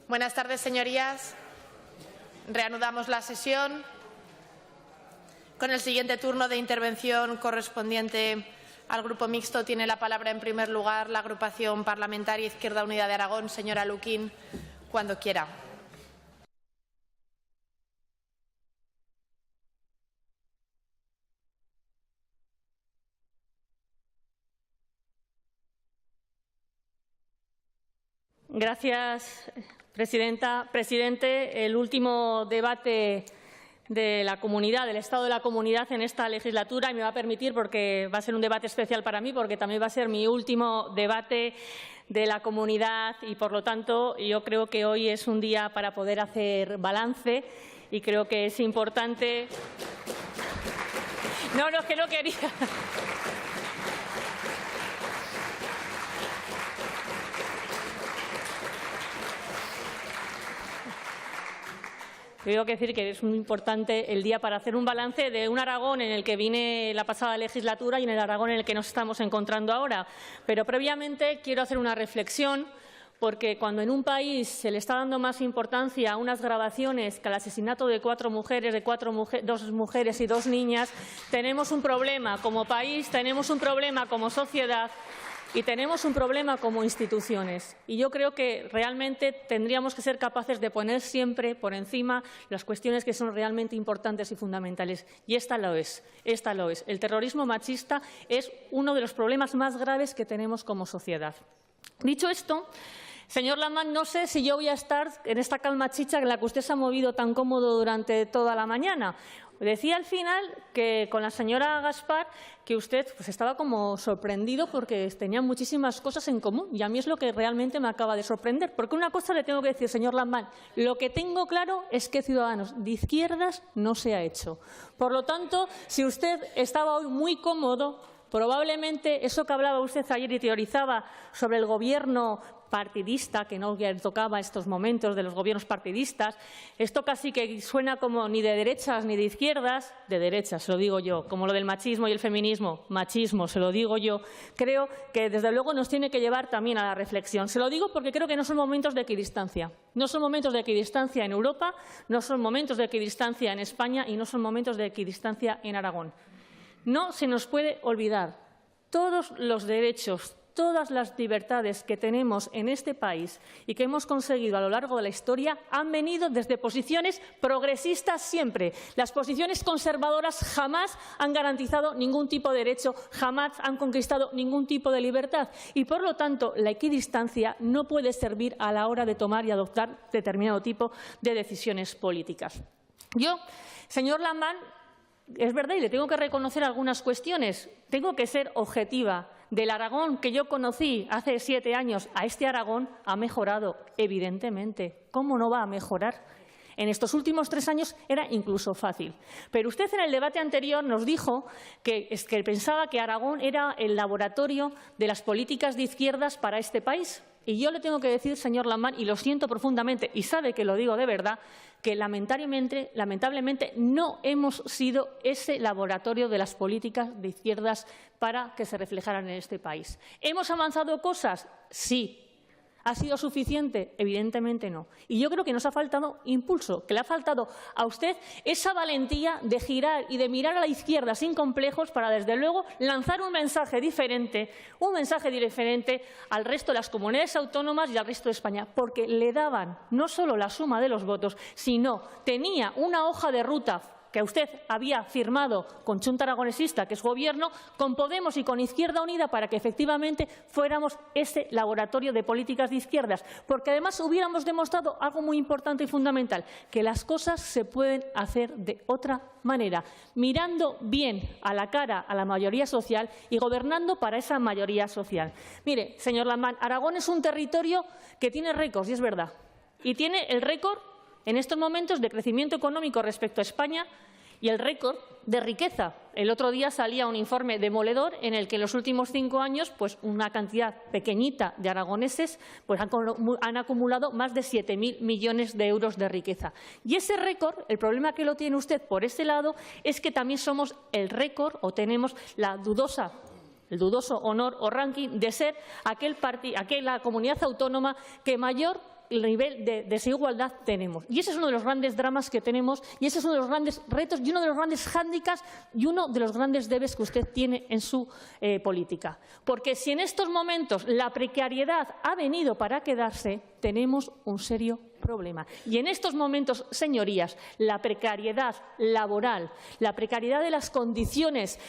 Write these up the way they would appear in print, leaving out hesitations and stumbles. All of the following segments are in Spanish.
Buenas tardes, señorías. Reanudamos la sesión con el siguiente turno de intervención correspondiente al Grupo Mixto. Tiene la palabra, en primer lugar, la agrupación parlamentaria Izquierda Unida de Aragón. Señora Luquín, cuando quiera. Gracias, presidenta. Presidente, el último debate de la comunidad, del estado de la comunidad en esta legislatura, y me va a permitir, porque va a ser un debate especial para mí, porque también va a ser mi último debate de la comunidad y, por lo tanto, yo creo que hoy es un día para poder hacer balance y creo que es importante. No, es que no quería. Tengo que decir que es muy importante el día para hacer un balance de un Aragón en el que vine la pasada legislatura y en el Aragón en el que nos estamos encontrando ahora. Pero previamente quiero hacer una reflexión, porque cuando en un país se le está dando más importancia a unas grabaciones que al asesinato de dos mujeres y 2 niñas, tenemos un problema como país, tenemos un problema como sociedad y tenemos un problema como instituciones. Y yo creo que realmente tendríamos que ser capaces de poner siempre por encima las cuestiones que son realmente importantes y fundamentales. Y esta lo es. El terrorismo machista es uno de los problemas más graves que tenemos como sociedad. Dicho esto, señor Lamán, no sé si yo voy a estar en esta calma chicha en la que usted se ha movido tan cómodo durante toda la mañana. Decía al final que con la señora Gaspar que usted estaba como sorprendido porque tenían muchísimas cosas en común, y a mí es lo que realmente me acaba de sorprender. Porque una cosa le tengo que decir, señor Lamán, lo que tengo claro es que Ciudadanos de izquierdas no se ha hecho. Por lo tanto, si usted estaba hoy muy cómodo, probablemente eso que hablaba usted ayer y teorizaba sobre el gobierno partidista, que no tocaba estos momentos de los gobiernos partidistas, esto casi que suena como ni de derechas ni de izquierdas, de derechas, se lo digo yo, como lo del machismo y el feminismo, machismo, se lo digo yo. Creo que desde luego nos tiene que llevar también a la reflexión. Se lo digo porque creo que no son momentos de equidistancia. No son momentos de equidistancia en Europa, no son momentos de equidistancia en España y no son momentos de equidistancia en Aragón. No se nos puede olvidar todos los derechos, todas las libertades que tenemos en este país y que hemos conseguido a lo largo de la historia han venido desde posiciones progresistas siempre. Las posiciones conservadoras jamás han garantizado ningún tipo de derecho, jamás han conquistado ningún tipo de libertad. Y, por lo tanto, la equidistancia no puede servir a la hora de tomar y adoptar determinado tipo de decisiones políticas. Yo, señor Lamán, es verdad, y le tengo que reconocer algunas cuestiones. Tengo que ser objetiva. Del Aragón que yo conocí hace 7 años a este Aragón ha mejorado, evidentemente. ¿Cómo no va a mejorar? En estos últimos 3 años era incluso fácil. Pero usted en el debate anterior nos dijo que pensaba que Aragón era el laboratorio de las políticas de izquierdas para este país. Y yo le tengo que decir, señor Lamán, y lo siento profundamente, y sabe que lo digo de verdad, que lamentablemente no hemos sido ese laboratorio de las políticas de izquierdas para que se reflejaran en este país. ¿Hemos avanzado cosas? Sí. ¿Ha sido suficiente? Evidentemente no. Y yo creo que nos ha faltado impulso, que le ha faltado a usted esa valentía de girar y de mirar a la izquierda sin complejos para, desde luego, lanzar un mensaje diferente al resto de las comunidades autónomas y al resto de España, porque le daban no solo la suma de los votos, sino tenía una hoja de ruta que usted había firmado con Chunta Aragonesista, que es Gobierno, con Podemos y con Izquierda Unida, para que efectivamente fuéramos ese laboratorio de políticas de izquierdas. Porque además hubiéramos demostrado algo muy importante y fundamental, que las cosas se pueden hacer de otra manera, mirando bien a la cara a la mayoría social y gobernando para esa mayoría social. Mire, señor Lamán, Aragón es un territorio que tiene récords, y es verdad, y tiene el récord en estos momentos de crecimiento económico respecto a España y el récord de riqueza. El otro día salía un informe demoledor en el que en los últimos 5 años una cantidad pequeñita de aragoneses han acumulado más de 7.000 millones de euros de riqueza. Y ese récord, el problema que lo tiene usted por ese lado, es que también somos el récord o tenemos el dudoso honor o ranking de ser aquella comunidad autónoma que mayor el nivel de desigualdad tenemos. Y ese es uno de los grandes dramas que tenemos, y ese es uno de los grandes retos y uno de los grandes hándicaps y uno de los grandes debes que usted tiene en su política. Porque si en estos momentos la precariedad ha venido para quedarse, tenemos un serio problema. Y en estos momentos, señorías, la precariedad laboral, la precariedad de las condiciones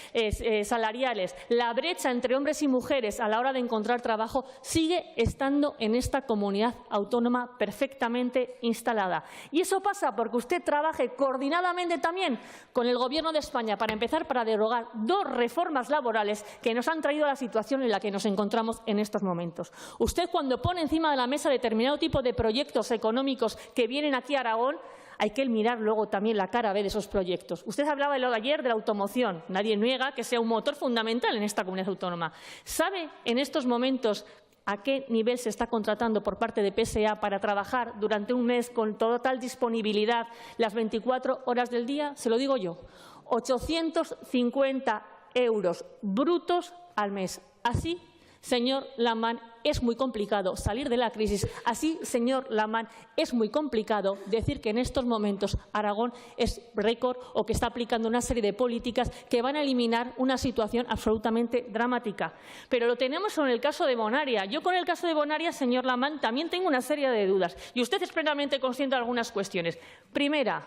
salariales, la brecha entre hombres y mujeres a la hora de encontrar trabajo sigue estando en esta comunidad autónoma perfectamente instalada. Y eso pasa porque usted trabaje coordinadamente también con el Gobierno de España para empezar para derogar 2 reformas laborales que nos han traído a la situación en la que nos encontramos en estos momentos. Usted, cuando pone encima de la mesa determinado tipo de proyectos económicos que vienen aquí a Aragón, hay que mirar luego también la cara B de esos proyectos. Usted hablaba ayer de la automoción. Nadie niega que sea un motor fundamental en esta comunidad autónoma. ¿Sabe en estos momentos a qué nivel se está contratando por parte de PSA para trabajar durante un mes con total disponibilidad las 24 horas del día? Se lo digo yo. 850 euros brutos al mes. Así, señor Lamán, es muy complicado salir de la crisis. Así, señor Lamán, es muy complicado decir que en estos momentos Aragón es récord o que está aplicando una serie de políticas que van a eliminar una situación absolutamente dramática. Pero lo tenemos en el caso de Bonaria. Yo con el caso de Bonaria, señor Lamán, también tengo una serie de dudas. Y usted es plenamente consciente de algunas cuestiones. Primera,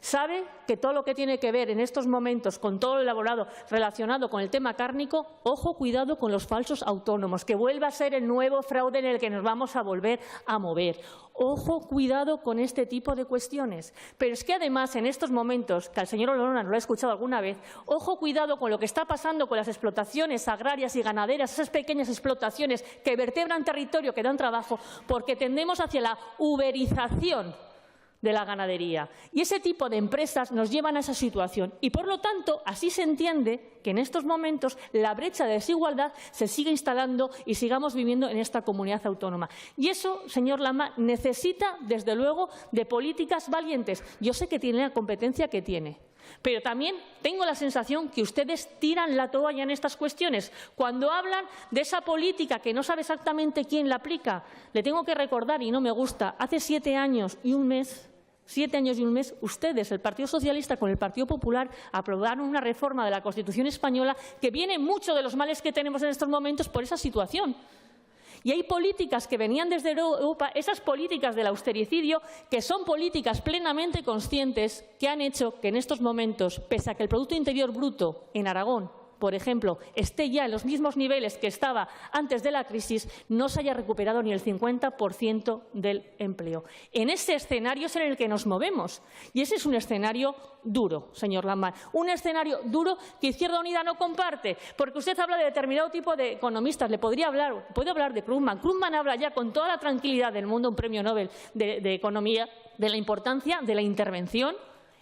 sabe que todo lo que tiene que ver en estos momentos con todo lo elaborado relacionado con el tema cárnico, ojo, cuidado con los falsos autónomos, que vuelva a ser el nuevo fraude en el que nos vamos a volver a mover. Ojo, cuidado con este tipo de cuestiones. Pero es que además en estos momentos, que al señor Olona lo he escuchado alguna vez, ojo, cuidado con lo que está pasando con las explotaciones agrarias y ganaderas, esas pequeñas explotaciones que vertebran territorio, que dan trabajo, porque tendemos hacia la uberización de la ganadería. Y ese tipo de empresas nos llevan a esa situación. Y, por lo tanto, así se entiende que en estos momentos la brecha de desigualdad se sigue instalando y sigamos viviendo en esta comunidad autónoma. Y eso, señor Lamán, necesita, desde luego, de políticas valientes. Yo sé que tiene la competencia que tiene. Pero también tengo la sensación que ustedes tiran la toalla en estas cuestiones. Cuando hablan de esa política que no sabe exactamente quién la aplica, le tengo que recordar, y no me gusta, hace 7 años y un mes, ustedes, el Partido Socialista con el Partido Popular, aprobaron una reforma de la Constitución española que viene mucho de los males que tenemos en estos momentos por esa situación. Y hay políticas que venían desde Europa, esas políticas del austericidio, que son políticas plenamente conscientes que han hecho que en estos momentos, pese a que el Producto Interior Bruto en Aragón, por ejemplo, esté ya en los mismos niveles que estaba antes de la crisis, no se haya recuperado ni el 50% del empleo. En ese escenario es en el que nos movemos. Y ese es un escenario duro, señor Lamán. Un escenario duro que Izquierda Unida no comparte, porque usted habla de determinado tipo de economistas. Puede hablar de Krugman. Krugman habla ya con toda la tranquilidad del mundo, un premio Nobel de Economía, de la importancia de la intervención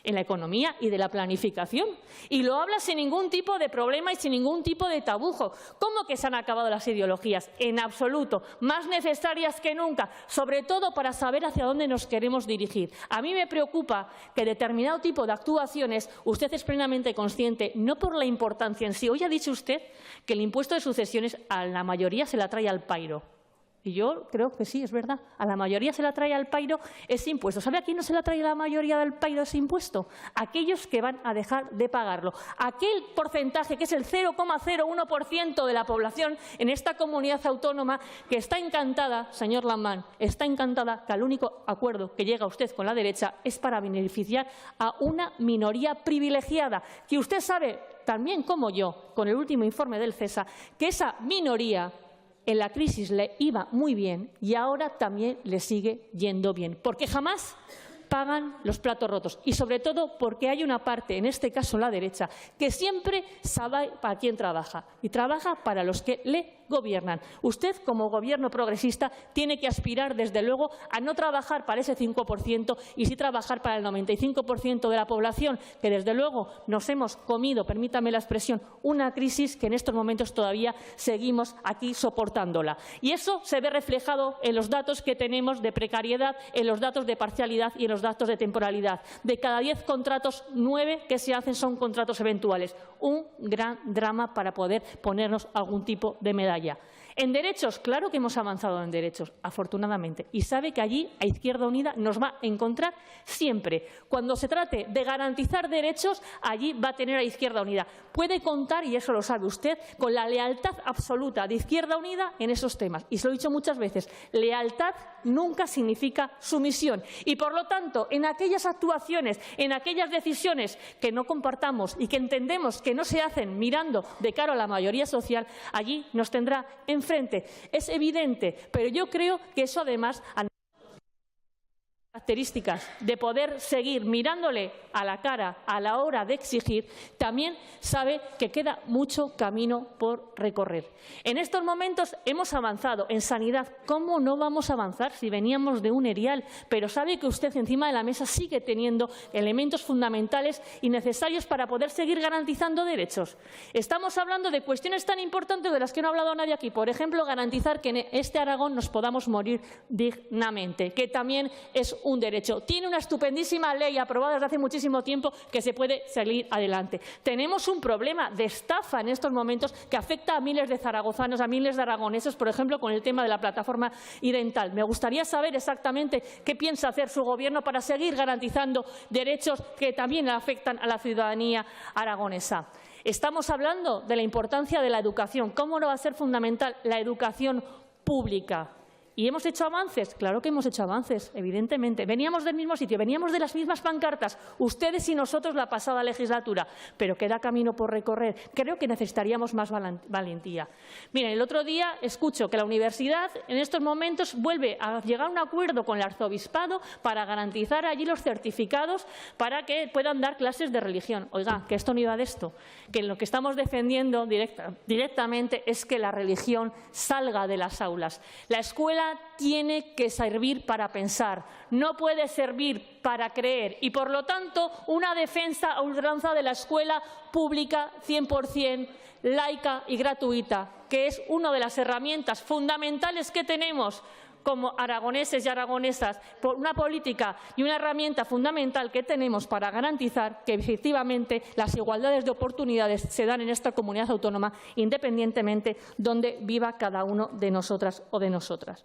en la economía y de la planificación. Y lo habla sin ningún tipo de problema y sin ningún tipo de tabujo. ¿Cómo que se han acabado las ideologías? En absoluto. Más necesarias que nunca, sobre todo para saber hacia dónde nos queremos dirigir. A mí me preocupa que determinado tipo de actuaciones usted es plenamente consciente, no por la importancia en sí. Hoy ha dicho usted que el impuesto de sucesiones a la mayoría se la trae al pairo. Y yo creo que sí, es verdad. A la mayoría se la trae al pairo ese impuesto. ¿Sabe a quién no se la trae la mayoría del pairo ese impuesto? Aquellos que van a dejar de pagarlo. Aquel porcentaje que es el 0,01% de la población en esta comunidad autónoma que está encantada, señor Lamán, está encantada que el único acuerdo que llega usted con la derecha es para beneficiar a una minoría privilegiada, que usted sabe también como yo, con el último informe del CESA, que esa minoría en la crisis le iba muy bien y ahora también le sigue yendo bien, porque jamás pagan los platos rotos y, sobre todo, porque hay una parte, en este caso la derecha, que siempre sabe para quién trabaja y trabaja para los que le gobiernan. Usted, como gobierno progresista, tiene que aspirar, desde luego, a no trabajar para ese 5% y sí trabajar para el 95% de la población, que desde luego nos hemos comido, permítame la expresión, una crisis que en estos momentos todavía seguimos aquí soportándola. Y eso se ve reflejado en los datos que tenemos de precariedad, en los datos de parcialidad y en los datos de temporalidad. De cada 10 contratos, 9 que se hacen son contratos eventuales. Un gran drama para poder ponernos algún tipo de medalla. En derechos, claro que hemos avanzado en derechos, afortunadamente. Y sabe que allí a Izquierda Unida nos va a encontrar siempre. Cuando se trate de garantizar derechos, allí va a tener a Izquierda Unida. Puede contar, y eso lo sabe usted, con la lealtad absoluta de Izquierda Unida en esos temas. Y se lo he dicho muchas veces, lealtad nunca significa sumisión. Y, por lo tanto, en aquellas actuaciones, en aquellas decisiones que no compartamos y que entendemos que no se hacen mirando de cara a la mayoría social, allí nos tendrá enfrente. Es evidente, pero yo creo que eso además características de poder seguir mirándole a la cara a la hora de exigir, también sabe que queda mucho camino por recorrer. En estos momentos hemos avanzado en sanidad. ¿Cómo no vamos a avanzar si veníamos de un erial? Pero sabe que usted encima de la mesa sigue teniendo elementos fundamentales y necesarios para poder seguir garantizando derechos. Estamos hablando de cuestiones tan importantes de las que no ha hablado nadie aquí. Por ejemplo, garantizar que en este Aragón nos podamos morir dignamente, que también es un derecho. Tiene una estupendísima ley aprobada desde hace muchísimo tiempo que se puede salir adelante. Tenemos un problema de estafa en estos momentos que afecta a miles de zaragozanos, a miles de aragoneses, por ejemplo, con el tema de la plataforma iDental. Me gustaría saber exactamente qué piensa hacer su Gobierno para seguir garantizando derechos que también afectan a la ciudadanía aragonesa. Estamos hablando de la importancia de la educación. ¿Cómo no va a ser fundamental la educación pública? ¿Y hemos hecho avances? Claro que hemos hecho avances, evidentemente. Veníamos del mismo sitio, veníamos de las mismas pancartas, ustedes y nosotros la pasada legislatura, pero queda camino por recorrer. Creo que necesitaríamos más valentía. Miren, el otro día escucho que la universidad en estos momentos vuelve a llegar a un acuerdo con el arzobispado para garantizar allí los certificados para que puedan dar clases de religión. Oiga, que esto no iba de esto, que lo que estamos defendiendo directamente es que la religión salga de las aulas. La escuela tiene que servir para pensar, no puede servir para creer y, por lo tanto, una defensa a ultranza de la escuela pública 100% laica y gratuita, que es una de las herramientas fundamentales que tenemos como aragoneses y aragonesas, por una política y una herramienta fundamental que tenemos para garantizar que efectivamente las igualdades de oportunidades se dan en esta comunidad autónoma independientemente donde viva cada uno de nosotras o de nosotras.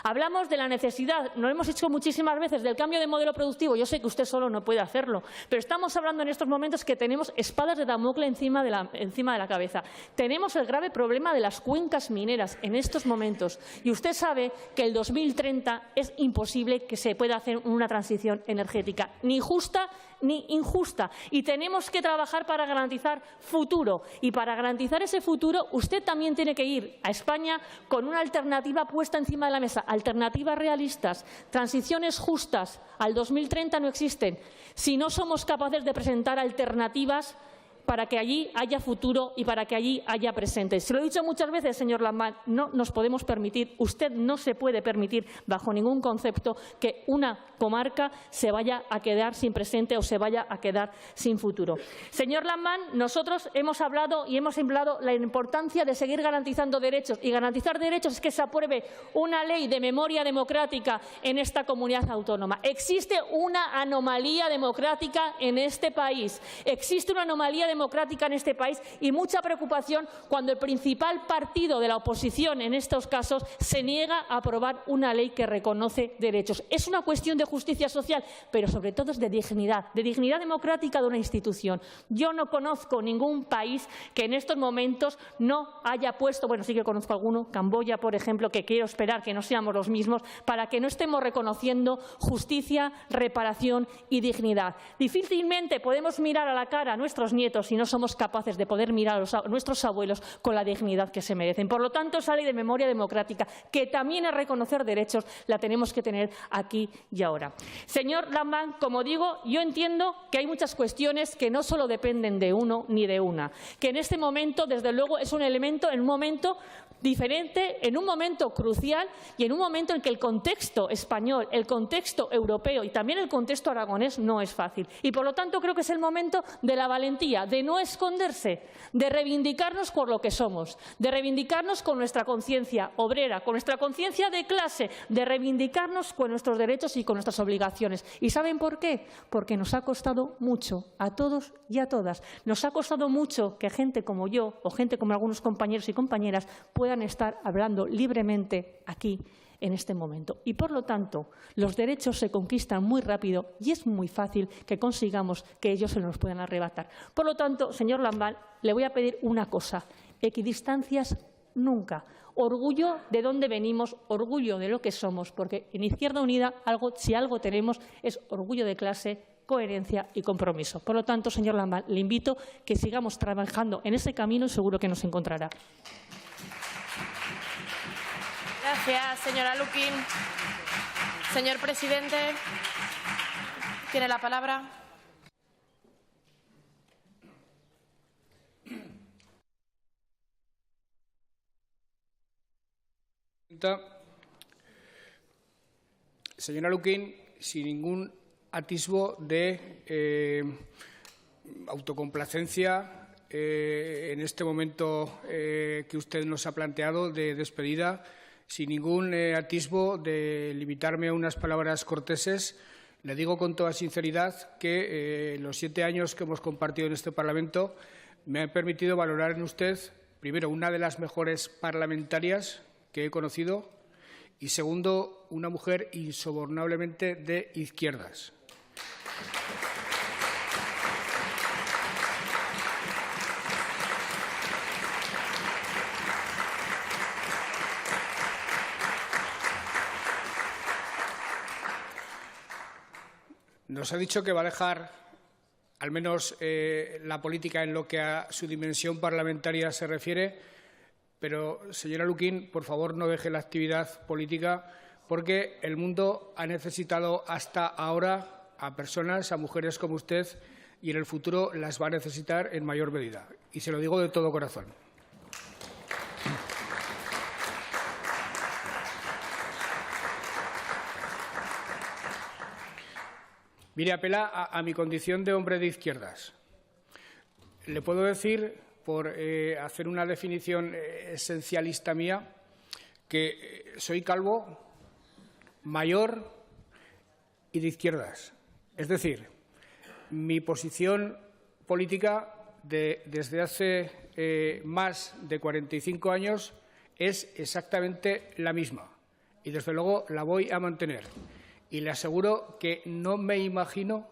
Hablamos de la necesidad, lo hemos hecho muchísimas veces, del cambio de modelo productivo. Yo sé que usted solo no puede hacerlo, pero estamos hablando en estos momentos que tenemos espadas de Damocles encima de la cabeza. Tenemos el grave problema de las cuencas mineras en estos momentos y usted sabe que el 2030 es imposible que se pueda hacer una transición energética, ni justa ni injusta. Y tenemos que trabajar para garantizar futuro. Y para garantizar ese futuro, usted también tiene que ir a España con una alternativa puesta encima de la mesa, alternativas realistas, transiciones justas. Al 2030 no existen. Si no somos capaces de presentar alternativas para que allí haya futuro y para que allí haya presente. Se lo he dicho muchas veces, señor Lamán, no nos podemos permitir, usted no se puede permitir bajo ningún concepto que una comarca se vaya a quedar sin presente o se vaya a quedar sin futuro. Señor Lamán, nosotros hemos hablado y hemos hablado la importancia de seguir garantizando derechos, y garantizar derechos es que se apruebe una ley de memoria democrática en esta comunidad autónoma. Existe una anomalía democrática en este país. Existe una anomalía democrática en este país y mucha preocupación cuando el principal partido de la oposición en estos casos se niega a aprobar una ley que reconoce derechos. Es una cuestión de justicia social, pero sobre todo es de dignidad democrática de una institución. Yo no conozco ningún país que en estos momentos no haya puesto, bueno, sí que conozco alguno, Camboya, por ejemplo, que quiero esperar que no seamos los mismos, para que no estemos reconociendo justicia, reparación y dignidad. Difícilmente podemos mirar a la cara a nuestros nietos si no somos capaces de poder mirar a nuestros abuelos con la dignidad que se merecen. Por lo tanto, esa ley de memoria democrática, que también es reconocer derechos, la tenemos que tener aquí y ahora. Señor Lamán, como digo, yo entiendo que hay muchas cuestiones que no solo dependen de uno ni de una, que en este momento, desde luego, es un elemento en un momento diferente, en un momento crucial y en un momento en que el contexto español, el contexto europeo y también el contexto aragonés no es fácil. Y, por lo tanto, creo que es el momento de la valentía, de no esconderse, de reivindicarnos por lo que somos, de reivindicarnos con nuestra conciencia obrera, con nuestra conciencia de clase, de reivindicarnos con nuestros derechos y con nuestras obligaciones. ¿Y saben por qué? Porque nos ha costado mucho, a todos y a todas. Nos ha costado mucho que gente como yo o gente como algunos compañeros y compañeras puedan puedan estar hablando libremente aquí en este momento. Y, por lo tanto, los derechos se conquistan muy rápido y es muy fácil que consigamos que ellos se nos puedan arrebatar. Por lo tanto, señor Lambán, le voy a pedir una cosa. Equidistancias nunca. Orgullo de dónde venimos, orgullo de lo que somos, porque en Izquierda Unida si algo tenemos es orgullo de clase, coherencia y compromiso. Por lo tanto, señor Lambán, le invito a que sigamos trabajando en ese camino y seguro que nos encontrará. Gracias, señora Luquín. Señor presidente, tiene la palabra. Señora Luquín, sin ningún atisbo de autocomplacencia en este momento que usted nos ha planteado de despedida, sin ningún atisbo de limitarme a unas palabras corteses, le digo con toda sinceridad que los 7 años que hemos compartido en este Parlamento me han permitido valorar en usted, primero, una de las mejores parlamentarias que he conocido y, segundo, una mujer insobornablemente de izquierdas. Nos ha dicho que va a dejar, al menos la política en lo que a su dimensión parlamentaria se refiere, pero, señora Luquín, por favor, no deje la actividad política, porque el mundo ha necesitado hasta ahora a personas, a mujeres como usted, y en el futuro las va a necesitar en mayor medida. Y se lo digo de todo corazón. Mire, apela a mi condición de hombre de izquierdas. Le puedo decir, por hacer una definición esencialista mía, que soy calvo, mayor y de izquierdas. Es decir, mi posición política desde hace más de 45 años es exactamente la misma y, desde luego, la voy a mantener. Y le aseguro que no me imagino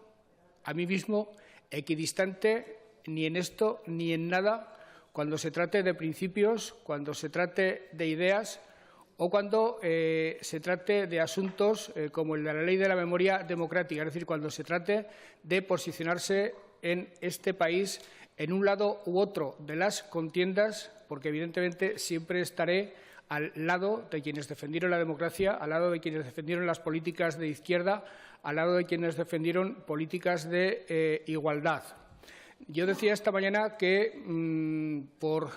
a mí mismo equidistante ni en esto ni en nada cuando se trate de principios, cuando se trate de ideas o cuando se trate de asuntos como el de la ley de la memoria democrática, es decir, cuando se trate de posicionarse en este país en un lado u otro de las contiendas, porque evidentemente siempre estaré al lado de quienes defendieron la democracia, al lado de quienes defendieron las políticas de izquierda, al lado de quienes defendieron políticas de igualdad. Yo decía esta mañana que, por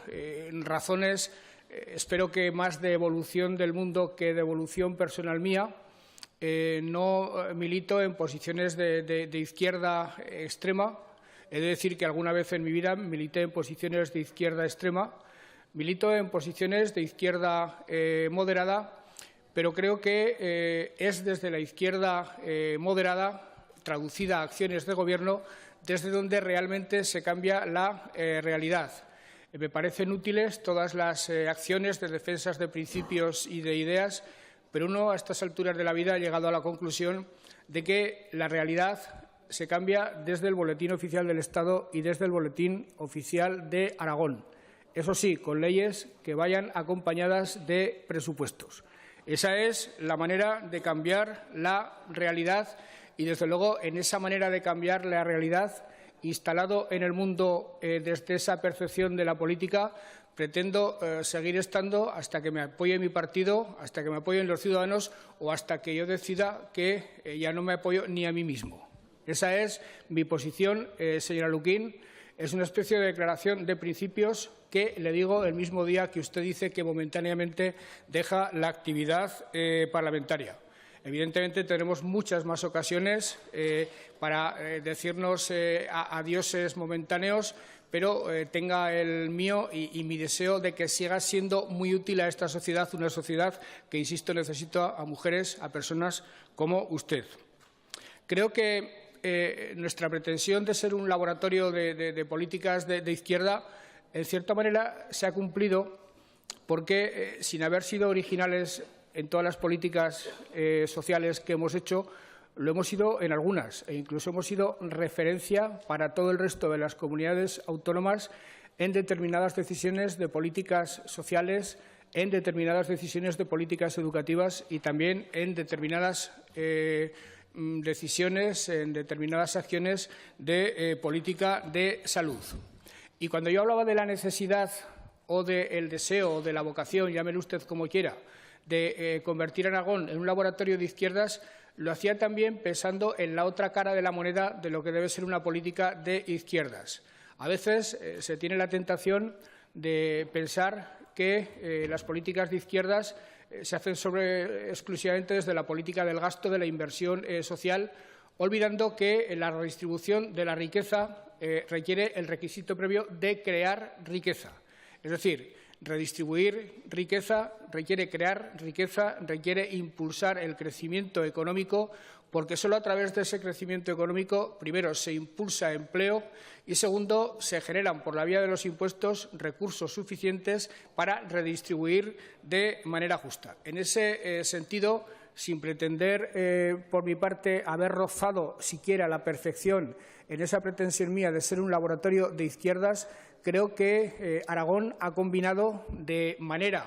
razones, espero que más de evolución del mundo que de evolución personal mía, no milito en posiciones de izquierda extrema. He de decir que alguna vez en mi vida milité en posiciones de izquierda extrema. Milito en posiciones de izquierda moderada, pero creo que es desde la izquierda moderada, traducida a acciones de Gobierno, desde donde realmente se cambia la realidad. Me parecen útiles todas las acciones de defensas de principios y de ideas, pero uno a estas alturas de la vida ha llegado a la conclusión de que la realidad se cambia desde el Boletín Oficial del Estado y desde el Boletín Oficial de Aragón. Eso sí, con leyes que vayan acompañadas de presupuestos. Esa es la manera de cambiar la realidad y, desde luego, en esa manera de cambiar la realidad, instalado en el mundo desde esa percepción de la política, pretendo seguir estando hasta que me apoye mi partido, hasta que me apoyen los ciudadanos o hasta que yo decida que ya no me apoyo ni a mí mismo. Esa es mi posición, señora Luquín. Es una especie de declaración de principios que le digo el mismo día que usted dice que momentáneamente deja la actividad parlamentaria. Evidentemente, tenemos muchas más ocasiones para decirnos adioses momentáneos, pero tenga el mío y mi deseo de que siga siendo muy útil a esta sociedad, una sociedad que, insisto, necesita a mujeres, a personas como usted. Creo que nuestra pretensión de ser un laboratorio de políticas de izquierda, en cierta manera, se ha cumplido porque, sin haber sido originales en todas las políticas sociales que hemos hecho, lo hemos sido en algunas e incluso hemos sido referencia para todo el resto de las comunidades autónomas en determinadas decisiones de políticas sociales, en determinadas decisiones de políticas educativas y también en determinadas decisiones, en determinadas acciones de política de salud. Y cuando yo hablaba de la necesidad o del deseo o de la vocación, llámelo usted como quiera, de convertir a Aragón en un laboratorio de izquierdas, lo hacía también pensando en la otra cara de la moneda de lo que debe ser una política de izquierdas. A veces se tiene la tentación de pensar que las políticas de izquierdas se hacen exclusivamente desde la política del gasto, de la inversión social, olvidando que la redistribución de la riqueza requiere el requisito previo de crear riqueza. Es decir, redistribuir riqueza requiere crear riqueza, requiere impulsar el crecimiento económico, porque solo a través de ese crecimiento económico, primero, se impulsa empleo y, segundo, se generan por la vía de los impuestos recursos suficientes para redistribuir de manera justa. En ese sentido, sin pretender, por mi parte, haber rozado siquiera la perfección en esa pretensión mía de ser un laboratorio de izquierdas, creo que Aragón ha combinado de manera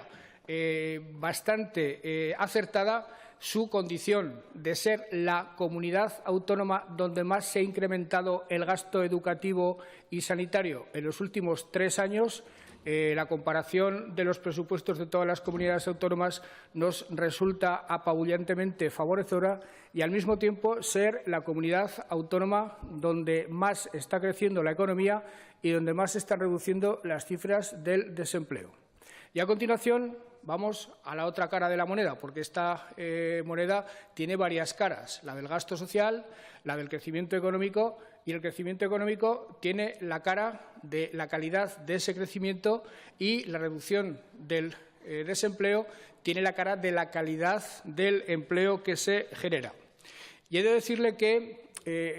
bastante acertada su condición de ser la comunidad autónoma donde más se ha incrementado el gasto educativo y sanitario en los últimos 3 años. La comparación de los presupuestos de todas las comunidades autónomas nos resulta apabullantemente favorecedora y, al mismo tiempo, ser la comunidad autónoma donde más está creciendo la economía y donde más se están reduciendo las cifras del desempleo. Y, a continuación, vamos a la otra cara de la moneda, porque esta moneda tiene varias caras, la del gasto social, la del crecimiento económico, y el crecimiento económico tiene la cara de la calidad de ese crecimiento y la reducción del desempleo tiene la cara de la calidad del empleo que se genera. Y he de decirle que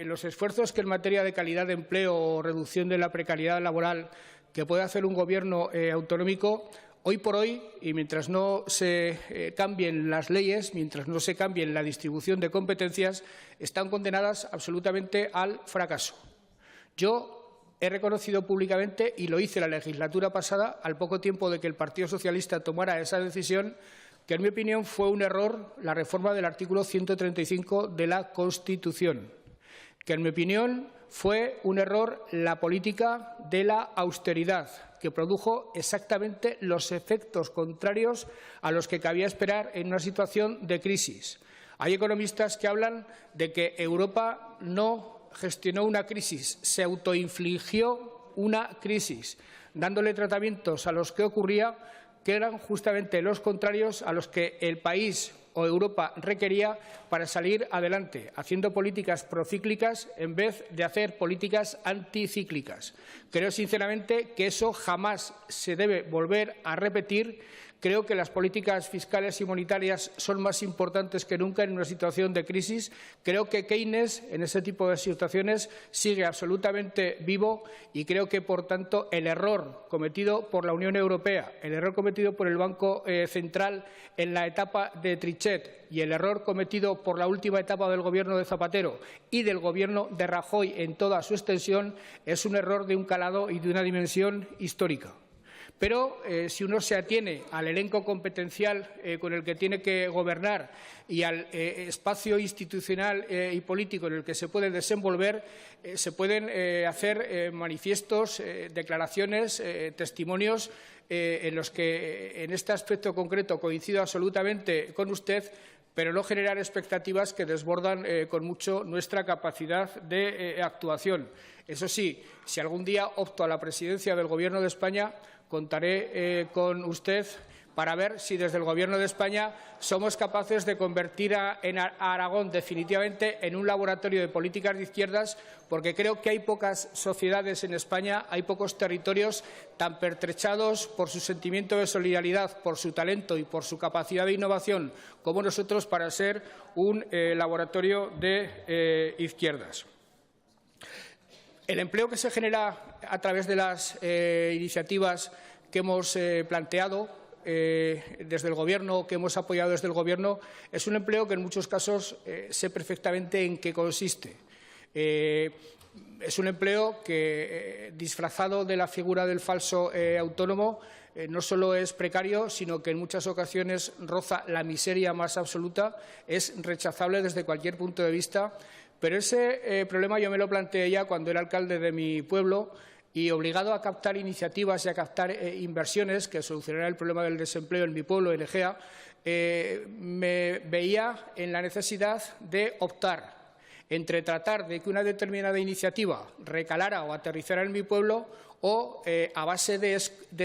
los esfuerzos que en materia de calidad de empleo o reducción de la precariedad laboral que puede hacer un Gobierno autonómico, hoy por hoy, y mientras no se cambien las leyes, mientras no se cambie la distribución de competencias, están condenadas absolutamente al fracaso. Yo he reconocido públicamente, y lo hice la legislatura pasada, al poco tiempo de que el Partido Socialista tomara esa decisión, que en mi opinión fue un error la reforma del artículo 135 de la Constitución, que en mi opinión fue un error la política de la austeridad, que produjo exactamente los efectos contrarios a los que cabía esperar en una situación de crisis. Hay economistas que hablan de que Europa no gestionó una crisis, se autoinfligió una crisis, dándole tratamientos a los que ocurría que eran justamente los contrarios a los que el país o Europa requería para salir adelante, haciendo políticas procíclicas en vez de hacer políticas anticíclicas. Creo sinceramente que eso jamás se debe volver a repetir. Creo que las políticas fiscales y monetarias son más importantes que nunca en una situación de crisis. Creo que Keynes, en ese tipo de situaciones, sigue absolutamente vivo y creo que, por tanto, el error cometido por la Unión Europea, el error cometido por el Banco Central en la etapa de Trichet y el error cometido por la última etapa del Gobierno de Zapatero y del Gobierno de Rajoy en toda su extensión es un error de un calado y de una dimensión histórica. Pero si uno se atiene al elenco competencial con el que tiene que gobernar y al espacio institucional y político en el que se puede desenvolver, se pueden hacer manifiestos, declaraciones, testimonios en los que en este aspecto concreto coincido absolutamente con usted, pero no generar expectativas que desbordan con mucho nuestra capacidad de actuación. Eso sí, si algún día opto a la presidencia del Gobierno de España, contaré con usted para ver si desde el Gobierno de España somos capaces de convertir a Aragón definitivamente en un laboratorio de políticas de izquierdas, porque creo que hay pocas sociedades en España, hay pocos territorios tan pertrechados por su sentimiento de solidaridad, por su talento y por su capacidad de innovación como nosotros para ser un laboratorio de izquierdas. El empleo que se genera a través de las iniciativas que hemos planteado desde el Gobierno, que hemos apoyado desde el Gobierno, es un empleo que en muchos casos sé perfectamente en qué consiste. Es un empleo que, disfrazado de la figura del falso autónomo, no solo es precario, sino que en muchas ocasiones roza la miseria más absoluta, es rechazable desde cualquier punto de vista. Pero ese problema yo me lo planteé ya cuando era alcalde de mi pueblo y, obligado a captar iniciativas y a captar inversiones que solucionaran el problema del desempleo en mi pueblo, en Egea, me veía en la necesidad de optar entre tratar de que una determinada iniciativa recalara o aterrizara en mi pueblo o, a base de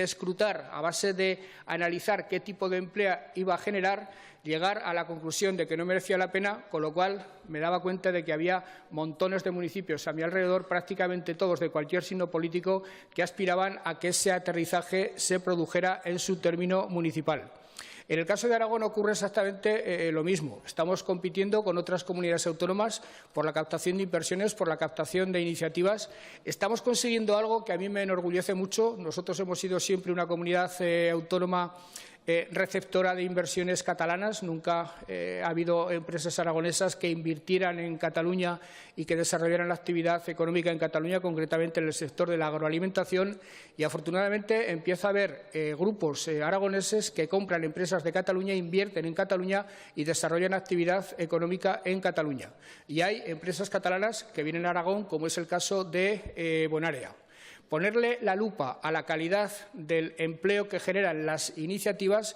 escrutar, a base de analizar qué tipo de empleo iba a generar, llegar a la conclusión de que no merecía la pena, con lo cual me daba cuenta de que había montones de municipios a mi alrededor, prácticamente todos de cualquier signo político, que aspiraban a que ese aterrizaje se produjera en su término municipal. En el caso de Aragón ocurre exactamente lo mismo. Estamos compitiendo con otras comunidades autónomas por la captación de inversiones, por la captación de iniciativas. Estamos consiguiendo algo que a mí me enorgullece mucho. Nosotros hemos sido siempre una comunidad autónoma receptora de inversiones catalanas. Nunca ha habido empresas aragonesas que invirtieran en Cataluña y que desarrollaran la actividad económica en Cataluña, concretamente en el sector de la agroalimentación. Y, afortunadamente, empieza a haber grupos aragoneses que compran empresas de Cataluña, invierten en Cataluña y desarrollan actividad económica en Cataluña. Y hay empresas catalanas que vienen a Aragón, como es el caso de Bonaria. Ponerle la lupa a la calidad del empleo que generan las iniciativas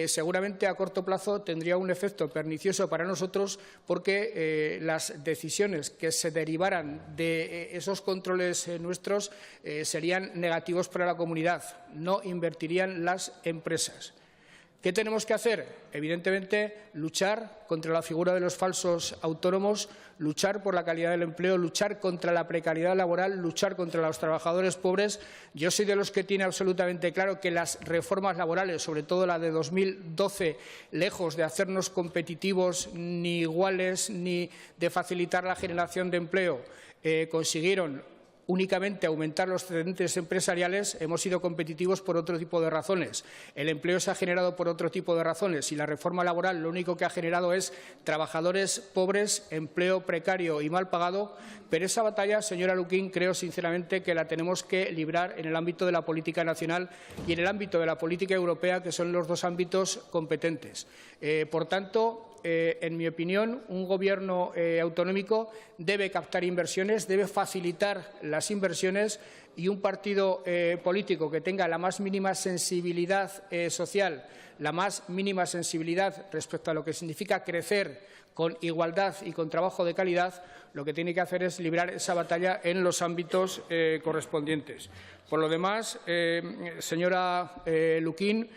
seguramente a corto plazo tendría un efecto pernicioso para nosotros, porque las decisiones que se derivaran de esos controles nuestros serían negativos para la comunidad, no invertirían las empresas. ¿Qué tenemos que hacer? Evidentemente, luchar contra la figura de los falsos autónomos, luchar por la calidad del empleo, luchar contra la precariedad laboral, luchar contra los trabajadores pobres. Yo soy de los que tiene absolutamente claro que las reformas laborales, sobre todo la de 2012, lejos de hacernos competitivos ni iguales ni de facilitar la generación de empleo, consiguieron únicamente aumentar los excedentes empresariales. Hemos sido competitivos por otro tipo de razones. El empleo se ha generado por otro tipo de razones y la reforma laboral lo único que ha generado es trabajadores pobres, empleo precario y mal pagado. Pero esa batalla, señora Luquín, creo sinceramente que la tenemos que librar en el ámbito de la política nacional y en el ámbito de la política europea, que son los dos ámbitos competentes. Por tanto, en mi opinión, un Gobierno autonómico debe captar inversiones, debe facilitar las inversiones, y un partido político que tenga la más mínima sensibilidad social, la más mínima sensibilidad respecto a lo que significa crecer con igualdad y con trabajo de calidad, lo que tiene que hacer es librar esa batalla en los ámbitos correspondientes. Por lo demás, señora Luquín,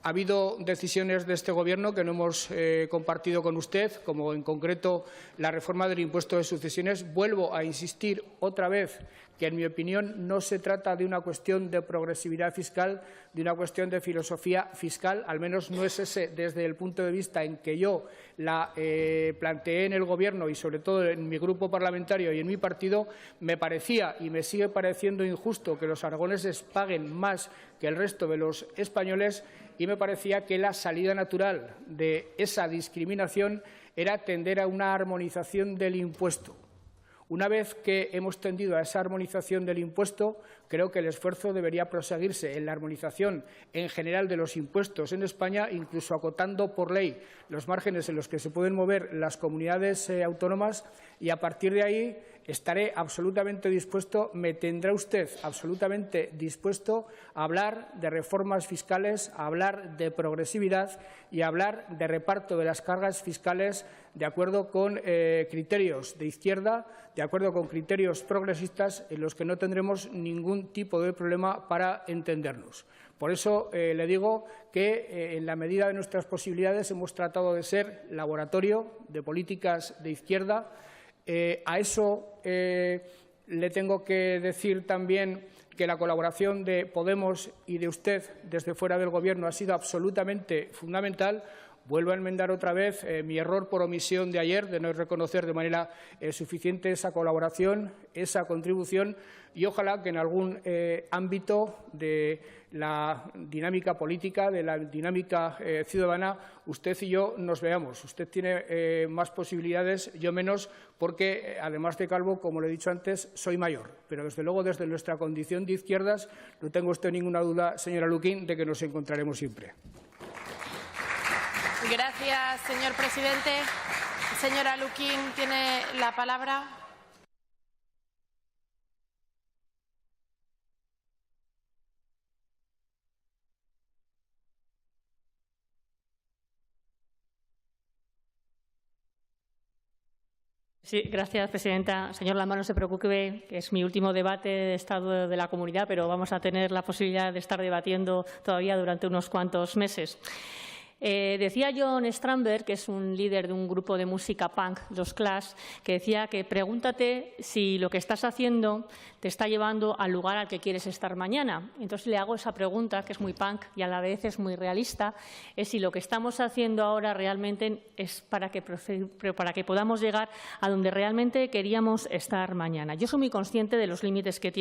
ha habido decisiones de este Gobierno que no hemos compartido con usted, como en concreto la reforma del impuesto de sucesiones. Vuelvo a insistir otra vez que, en mi opinión, no se trata de una cuestión de progresividad fiscal, de una cuestión de filosofía fiscal. Al menos no es ese desde el punto de vista en que yo la planteé en el Gobierno y, sobre todo, en mi grupo parlamentario y en mi partido. Me parecía y me sigue pareciendo injusto que los aragoneses paguen más que el resto de los españoles, y me parecía que la salida natural de esa discriminación era tender a una armonización del impuesto. Una vez que hemos tendido a esa armonización del impuesto, creo que el esfuerzo debería proseguirse en la armonización en general de los impuestos en España, incluso acotando por ley los márgenes en los que se pueden mover las comunidades autónomas, y a partir de ahí estaré absolutamente dispuesto, me tendrá usted absolutamente dispuesto a hablar de reformas fiscales, a hablar de progresividad y a hablar de reparto de las cargas fiscales de acuerdo con criterios de izquierda, de acuerdo con criterios progresistas, en los que no tendremos ningún tipo de problema para entendernos. Por eso le digo que, en la medida de nuestras posibilidades, hemos tratado de ser laboratorio de políticas de izquierda. A eso le tengo que decir también que la colaboración de Podemos y de usted desde fuera del Gobierno ha sido absolutamente fundamental. vuelvo a enmendar otra vez mi error por omisión de ayer, de no reconocer de manera suficiente esa colaboración, esa contribución, y ojalá que en algún ámbito de la dinámica política, de la dinámica ciudadana, usted y yo nos veamos. Usted tiene más posibilidades, yo menos, porque, además de calvo, como le he dicho antes, soy mayor. Pero, desde luego, desde nuestra condición de izquierdas, no tengo usted ninguna duda, señora Luquín, de que nos encontraremos siempre. Gracias, señor presidente. Señora Luquín, tiene la palabra. Sí, gracias, presidenta. Señor Lamán, no se preocupe, que es mi último debate de Estado de la Comunidad, pero vamos a tener la posibilidad de estar debatiendo todavía durante unos cuantos meses. Decía John Stramberg, que es un líder de un grupo de música punk, los Clash, que decía que pregúntate si lo que estás haciendo te está llevando al lugar al que quieres estar mañana. Entonces le hago esa pregunta, que es muy punk y a la vez es muy realista, es si lo que estamos haciendo ahora realmente es para que podamos llegar a donde realmente queríamos estar mañana. Yo soy muy consciente de los límites que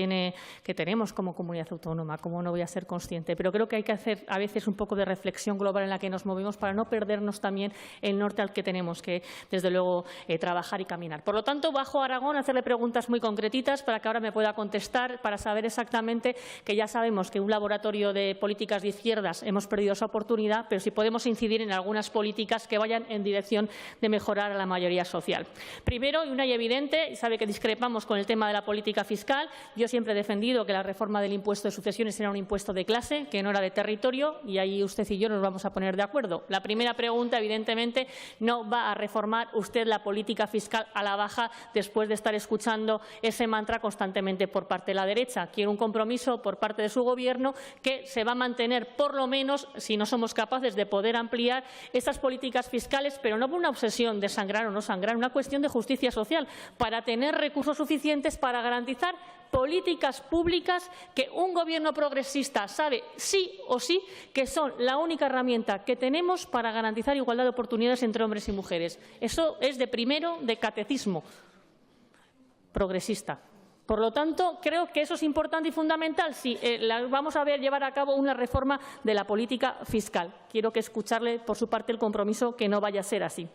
tenemos como comunidad autónoma, como no voy a ser consciente, pero creo que hay que hacer a veces un poco de reflexión global en la que nos movemos para no perdernos también el norte al que tenemos que, desde luego, trabajar y caminar. Por lo tanto, bajo a Aragón a hacerle preguntas muy concretitas para que ahora me pueda contestar, para saber exactamente que ya sabemos que un laboratorio de políticas de izquierdas hemos perdido esa oportunidad, pero si podemos incidir en algunas políticas que vayan en dirección de mejorar a la mayoría social. Primero, y una y evidente, y sabe que discrepamos con el tema de la política fiscal, yo siempre he defendido que la reforma del impuesto de sucesiones era un impuesto de clase, que no era de territorio, y ahí usted y yo nos vamos a poner de acuerdo. La primera pregunta, evidentemente, no va a reformar usted la política fiscal a la baja después de estar escuchando ese mantra constantemente por parte de la derecha. Quiere un compromiso por parte de su Gobierno que se va a mantener, por lo menos, si no somos capaces de poder ampliar esas políticas fiscales, pero no por una obsesión de sangrar o no sangrar, una cuestión de justicia social, para tener recursos suficientes para garantizar políticas públicas que un Gobierno progresista sabe sí o sí que son la única herramienta que tenemos para garantizar igualdad de oportunidades entre hombres y mujeres. Eso es de primero de catecismo progresista. Por lo tanto, creo que eso es importante y fundamental si vamos a llevar a cabo una reforma de la política fiscal. Quiero que escucharle por su parte el compromiso que no vaya a ser así.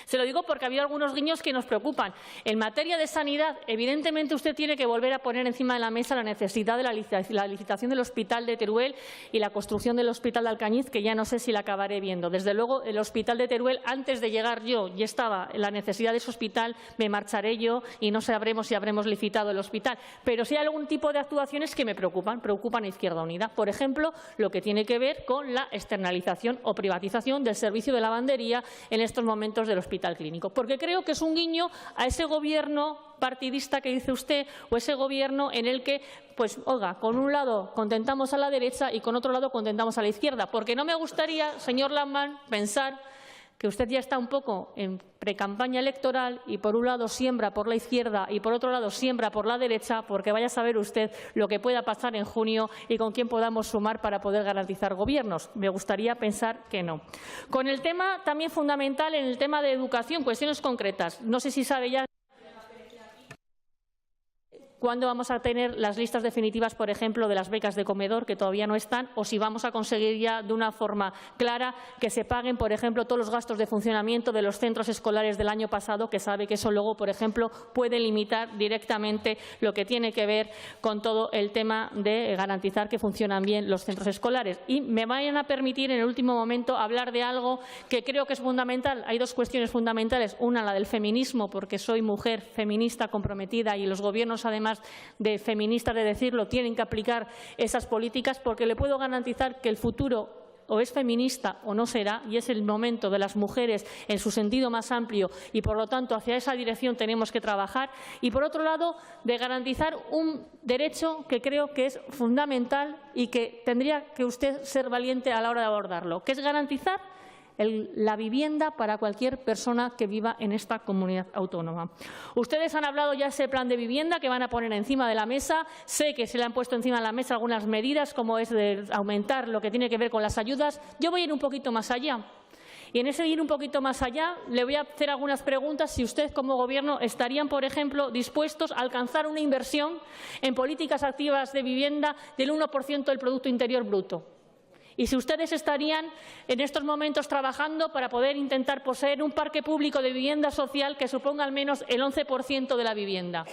Se lo digo porque ha habido algunos guiños que nos preocupan. En materia de sanidad, evidentemente usted tiene que volver a poner encima de la mesa la necesidad de la licitación del Hospital de Teruel y la construcción del Hospital de Alcañiz, que ya no sé si la acabaré viendo. Desde luego, el Hospital de Teruel, antes de llegar yo, ya estaba la necesidad de ese hospital, me marcharé yo y no sabremos si habremos licitado el hospital. Pero sí hay algún tipo de actuaciones que me preocupan a Izquierda Unida. Por ejemplo, lo que tiene que ver con la externalización o privatización del servicio de lavandería en estos momentos del Hospital Clínico, porque creo que es un guiño a ese Gobierno partidista que dice usted o ese Gobierno en el que, pues, oiga, con un lado contentamos a la derecha y con otro lado contentamos a la izquierda, porque no me gustaría, señor Lamán, pensar que usted ya está un poco en precampaña electoral y por un lado siembra por la izquierda y por otro lado siembra por la derecha, porque vaya a saber usted lo que pueda pasar en junio y con quién podamos sumar para poder garantizar gobiernos. Me gustaría pensar que no. Con el tema también fundamental, en el tema de educación, cuestiones concretas. No sé si sabe ya cuándo vamos a tener las listas definitivas, por ejemplo, de las becas de comedor, que todavía no están, o si vamos a conseguir ya de una forma clara que se paguen, por ejemplo, todos los gastos de funcionamiento de los centros escolares del año pasado, que sabe que eso luego, por ejemplo, puede limitar directamente lo que tiene que ver con todo el tema de garantizar que funcionan bien los centros escolares. Y me vayan a permitir, en el último momento, hablar de algo que creo que es fundamental. Hay dos cuestiones fundamentales. Una, la del feminismo, porque soy mujer feminista comprometida y los Gobiernos, además de feministas, de decirlo, tienen que aplicar esas políticas, porque le puedo garantizar que el futuro o es feminista o no será, y es el momento de las mujeres en su sentido más amplio y, por lo tanto, hacia esa dirección tenemos que trabajar. Y, por otro lado, de garantizar un derecho que creo que es fundamental y que tendría que usted ser valiente a la hora de abordarlo, que es garantizar la vivienda para cualquier persona que viva en esta comunidad autónoma. Ustedes han hablado ya de ese plan de vivienda que van a poner encima de la mesa. Sé que se le han puesto encima de la mesa algunas medidas, como es de aumentar lo que tiene que ver con las ayudas. Yo voy a ir un poquito más allá. Y en ese ir un poquito más allá, le voy a hacer algunas preguntas si usted, como Gobierno, estarían, por ejemplo, dispuestos a alcanzar una inversión en políticas activas de vivienda del 1% del Producto Interior Bruto. Y si ustedes estarían en estos momentos trabajando para poder intentar poseer un parque público de vivienda social que suponga al menos el 11% de la vivienda.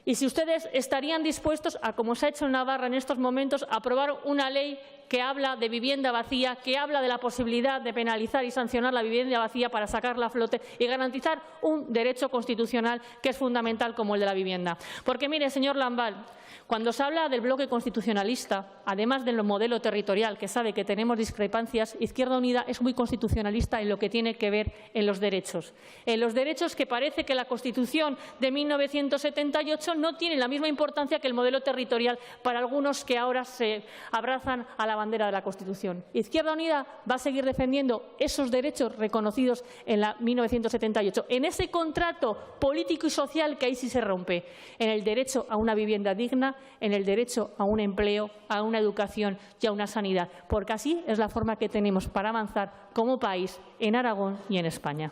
Y si ustedes estarían dispuestos a, como se ha hecho en Navarra en estos momentos, a aprobar una ley que habla de vivienda vacía, que habla de la posibilidad de penalizar y sancionar la vivienda vacía para sacarla a flote y garantizar un derecho constitucional que es fundamental como el de la vivienda. Porque, mire, señor Lambal, cuando se habla del bloque constitucionalista, además del modelo territorial, que sabe que tenemos discrepancias, Izquierda Unida es muy constitucionalista en lo que tiene que ver en los derechos. En los derechos que parece que la Constitución de 1978 no tiene la misma importancia que el modelo territorial para algunos que ahora se abrazan a la bandera de la Constitución. Izquierda Unida va a seguir defendiendo esos derechos reconocidos en la 1978, en ese contrato político y social que ahí sí se rompe, en el derecho a una vivienda digna, en el derecho a un empleo, a una educación y a una sanidad, porque así es la forma que tenemos para avanzar como país en Aragón y en España.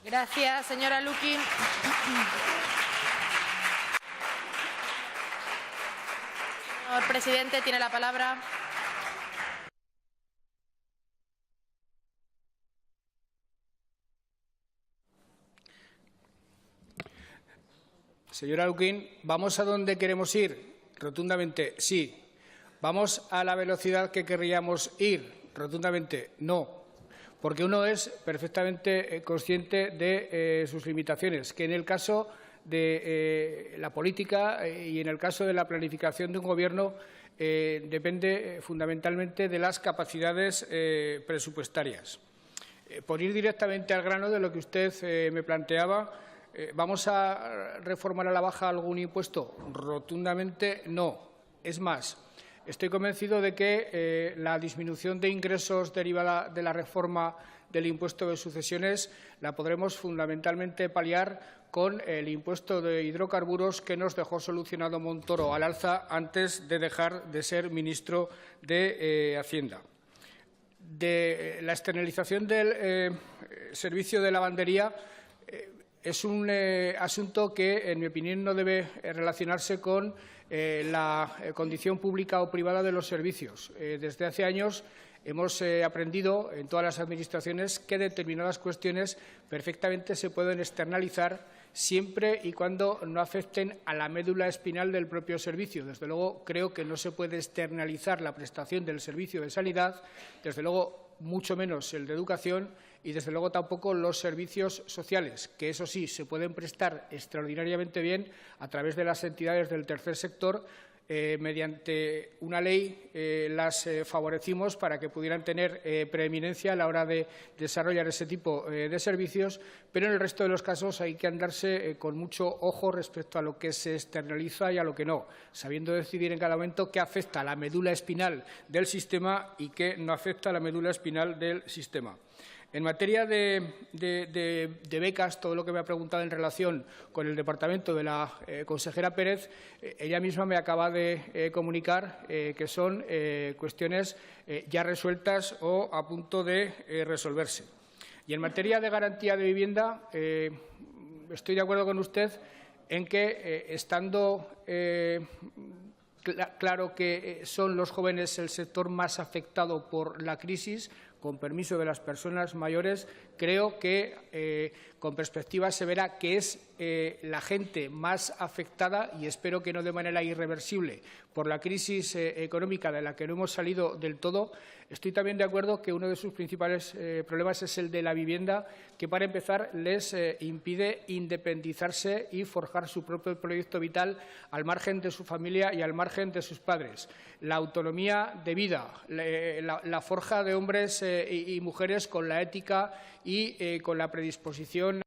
Gracias, señora Luquín. Señor presidente, tiene la palabra. Señora Luquín, ¿vamos a donde queremos ir? Rotundamente sí. ¿Vamos a la velocidad que querríamos ir? Rotundamente no. Porque uno es perfectamente consciente de sus limitaciones, que en el caso de la política y en el caso de la planificación de un Gobierno depende fundamentalmente de las capacidades presupuestarias. Por ir directamente al grano de lo que usted me planteaba, ¿vamos a reformar a la baja algún impuesto? Rotundamente no. Es más, estoy convencido de que la disminución de ingresos derivada de la reforma del impuesto de sucesiones la podremos fundamentalmente paliar con el impuesto de hidrocarburos que nos dejó solucionado Montoro al alza antes de dejar de ser ministro de Hacienda. De la externalización del servicio de lavandería es un asunto que, en mi opinión, no debe relacionarse con la condición pública o privada de los servicios. Desde hace años hemos aprendido en todas las administraciones que determinadas cuestiones perfectamente se pueden externalizar siempre y cuando no afecten a la médula espinal del propio servicio. Desde luego, creo que no se puede externalizar la prestación del servicio de sanidad, desde luego, mucho menos el de educación y, desde luego, tampoco los servicios sociales, que, eso sí, se pueden prestar extraordinariamente bien a través de las entidades del tercer sector. Mediante una ley las favorecimos para que pudieran tener preeminencia a la hora de desarrollar ese tipo de servicios, pero en el resto de los casos hay que andarse con mucho ojo respecto a lo que se externaliza y a lo que no, sabiendo decidir en cada momento qué afecta a la médula espinal del sistema y qué no afecta a la médula espinal del sistema. En materia de becas, todo lo que me ha preguntado en relación con el departamento de la consejera Pérez, ella misma me acaba de comunicar que son cuestiones ya resueltas o a punto de resolverse. Y en materia de garantía de vivienda, estoy de acuerdo con usted en que, estando claro que son los jóvenes el sector más afectado por la crisis, con permiso de las personas mayores, creo que con perspectiva se verá que es la gente más afectada, y espero que no de manera irreversible, por la crisis económica de la que no hemos salido del todo. Estoy también de acuerdo que uno de sus principales problemas es el de la vivienda, que para empezar les impide independizarse y forjar su propio proyecto vital al margen de su familia y al margen de sus padres. La autonomía de vida, la forja de hombres y mujeres con la ética y con la predisposición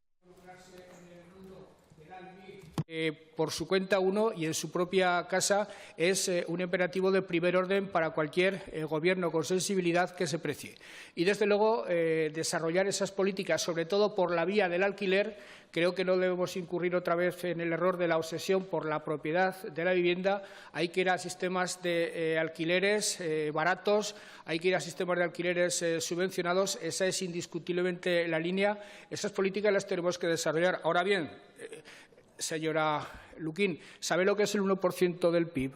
por su cuenta uno y en su propia casa es un imperativo de primer orden para cualquier gobierno con sensibilidad que se precie. Y, desde luego, desarrollar esas políticas, sobre todo por la vía del alquiler. Creo que no debemos incurrir otra vez en el error de la obsesión por la propiedad de la vivienda. Hay que ir a sistemas de alquileres baratos, hay que ir a sistemas de alquileres subvencionados. Esa es indiscutiblemente la línea. Esas políticas las tenemos que desarrollar. Ahora bien, señora Luquín, ¿sabe lo que es el 1% del PIB?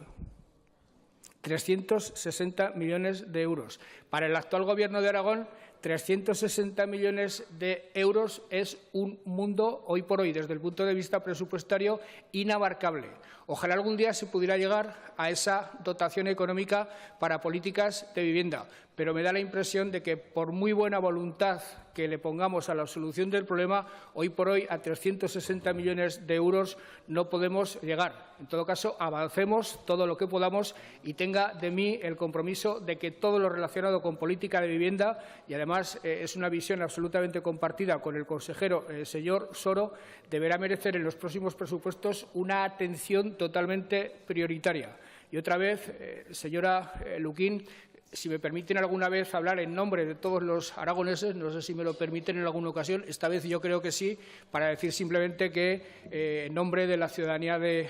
360 millones de euros. Para el actual Gobierno de Aragón, 360 millones de euros es un mundo, hoy por hoy, desde el punto de vista presupuestario, inabarcable. Ojalá algún día se pudiera llegar a esa dotación económica para políticas de vivienda, pero me da la impresión de que, por muy buena voluntad que le pongamos a la solución del problema, hoy por hoy a 360 millones de euros no podemos llegar. En todo caso, avancemos todo lo que podamos y tenga de mí el compromiso de que todo lo relacionado con política de vivienda, y además es una visión absolutamente compartida con el consejero señor Soro, deberá merecer en los próximos presupuestos una atención totalmente prioritaria. Y otra vez, señora Luquín, si me permiten alguna vez hablar en nombre de todos los aragoneses, no sé si me lo permiten en alguna ocasión, esta vez yo creo que sí, para decir simplemente que, en nombre de la ciudadanía de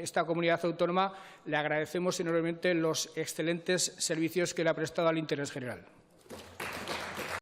esta comunidad autónoma, le agradecemos enormemente los excelentes servicios que le ha prestado al interés general.